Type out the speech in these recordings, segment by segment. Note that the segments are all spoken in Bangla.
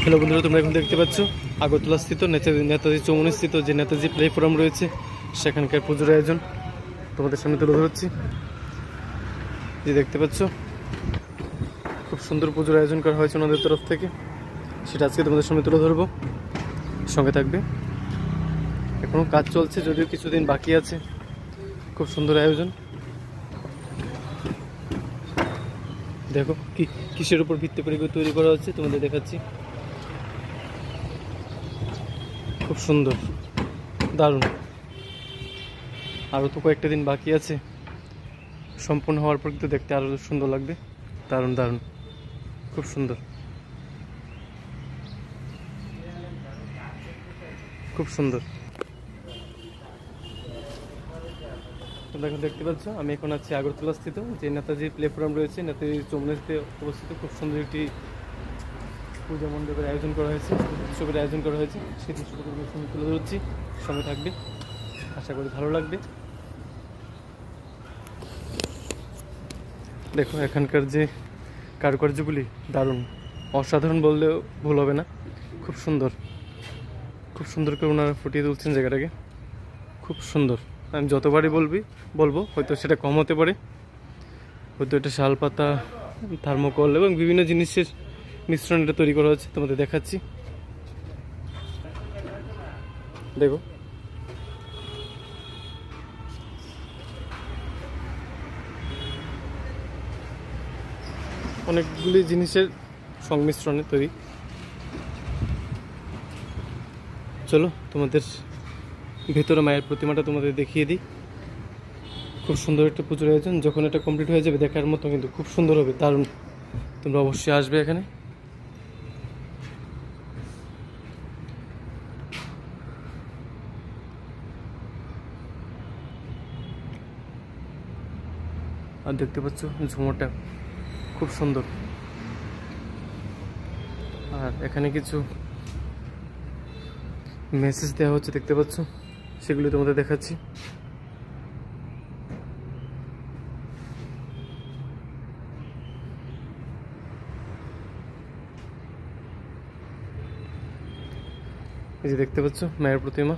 হ্যালো বন্ধুরা, তোমরা এখন দেখতে পাচ্ছ আগরতলা স্থিত নেতাজি চৌমুহনী স্থিত যে নেতাজি প্ল্যাটফর্ম রয়েছে সেখানকার পুজোর আয়োজন তোমাদের সামনে তুলে ধরছি। যে দেখতে পাচ্ছ খুব সুন্দর পুজোর আয়োজন করা হয়েছে ওনাদের তরফ থেকে, সেটা আজকে তোমাদের সামনে তুলে ধরবো। সঙ্গে থাকবে। এখনো কাজ চলছে, যদিও কিছুদিন বাকি আছে। খুব সুন্দর আয়োজন। দেখো কিসের উপর ভিত্তি করে তৈরি করা হচ্ছে তোমাদের দেখাচ্ছি। খুব সুন্দর, দারুণ। আরও তো কয়েকটা দিন বাকি আছে, সম্পূর্ণ হওয়ার পর কিন্তু দেখতে আরও সুন্দর লাগবে। দারুণ দারুণ, খুব সুন্দর, খুব সুন্দর। তোমরা এখন দেখতে পাচ্ছ আমি এখন আছি আগরতলা স্থিত যে নেতাজি প্ল্যাটফর্ম রয়েছে, নেতাজি চৌমুহনীতে অবস্থিত। খুব সুন্দর একটি পূজা মণ্ডপের আয়োজন করা হয়েছে, উৎসবের আয়োজন করা হয়েছে। সেই দৃশ্যটা সঙ্গে তুলে ধরছি, সঙ্গে থাকবে, আশা করি ভালো লাগবে। দেখো এখানকার যে কারুকার্যগুলি দারুণ, অসাধারণ বললেও ভুল হবে না। খুব সুন্দর, খুব সুন্দর করে ওনারা ফুটিয়ে তুলছেন জায়গাটাকে। খুব সুন্দর। আমি যতবারই বলবো হয়তো সেটা কম হতে পারে। হয়তো এটা শালপাতা, থার্মোকল এবং বিভিন্ন জিনিসের মিশ্রণ এটা তৈরি করা হচ্ছে, তোমাদের দেখাচ্ছি। দেখো অনেকগুলি জিনিসের সংমিশ্রণে তৈরি। চলো তোমাদের ভেতরে মায়ের প্রতিমাটা তোমাদের দেখিয়ে দিই। খুব সুন্দর একটা পুজোর আয়োজন। যখন এটা কমপ্লিট হয়ে যাবে দেখার মতো, কিন্তু খুব সুন্দর হবে, দারুণ। তোমরা অবশ্যই আসবে এখানে। আর দেখতে পাচ্ছ ঝুমুরটা খুব সুন্দর। আর এখানে কিছু মেসেজ দেওয়া হচ্ছে, দেখতে পাচ্ছ, সেগুলি তোমাদের দেখাচ্ছি। এই যে দেখতে পাচ্ছ মায়ের প্রতিমা।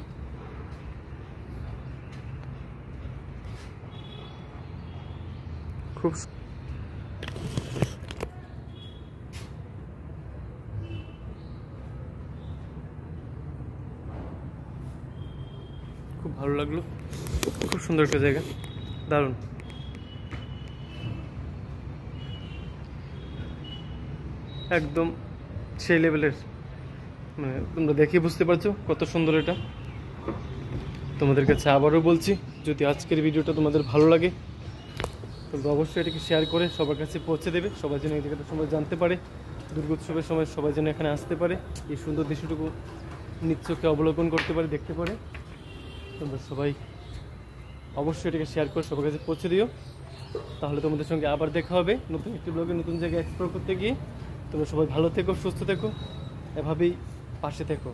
খুব খুব ভালো লাগলো। খুব সুন্দর একটা জায়গা, দারুণ। একদম সেই লেভেলের, মানে তোমরা দেখে বুঝতে পারছো কত সুন্দর এটা। তোমাদের কাছে আবারও বলছি, যদি আজকের ভিডিওটা তোমাদের ভালো লাগে তবে অবশ্যই এটাকে শেয়ার করে সবার কাছে পৌঁছে দেবে। সবাই যেন এই জায়গাটা সময় জানতে পারে, দুর্গোৎসবের সময় সবাই যেন এখানে আসতে পারে, এই সুন্দর দৃশ্যটুকু নিচ্ছকে অবলোকন করতে পারে, দেখতে পারে। তোমরা সবাই অবশ্যই এটাকে শেয়ার করে সবার কাছে পৌঁছে দিও। তাহলে তোমাদের সঙ্গে আবার দেখা হবে নতুন একটি ব্লগে, নতুন জায়গায় এক্সপ্লোর করতে গিয়ে। তোমরা সবাই ভালো থেকো, সুস্থ থেকো, এভাবেই পাশে থেকো।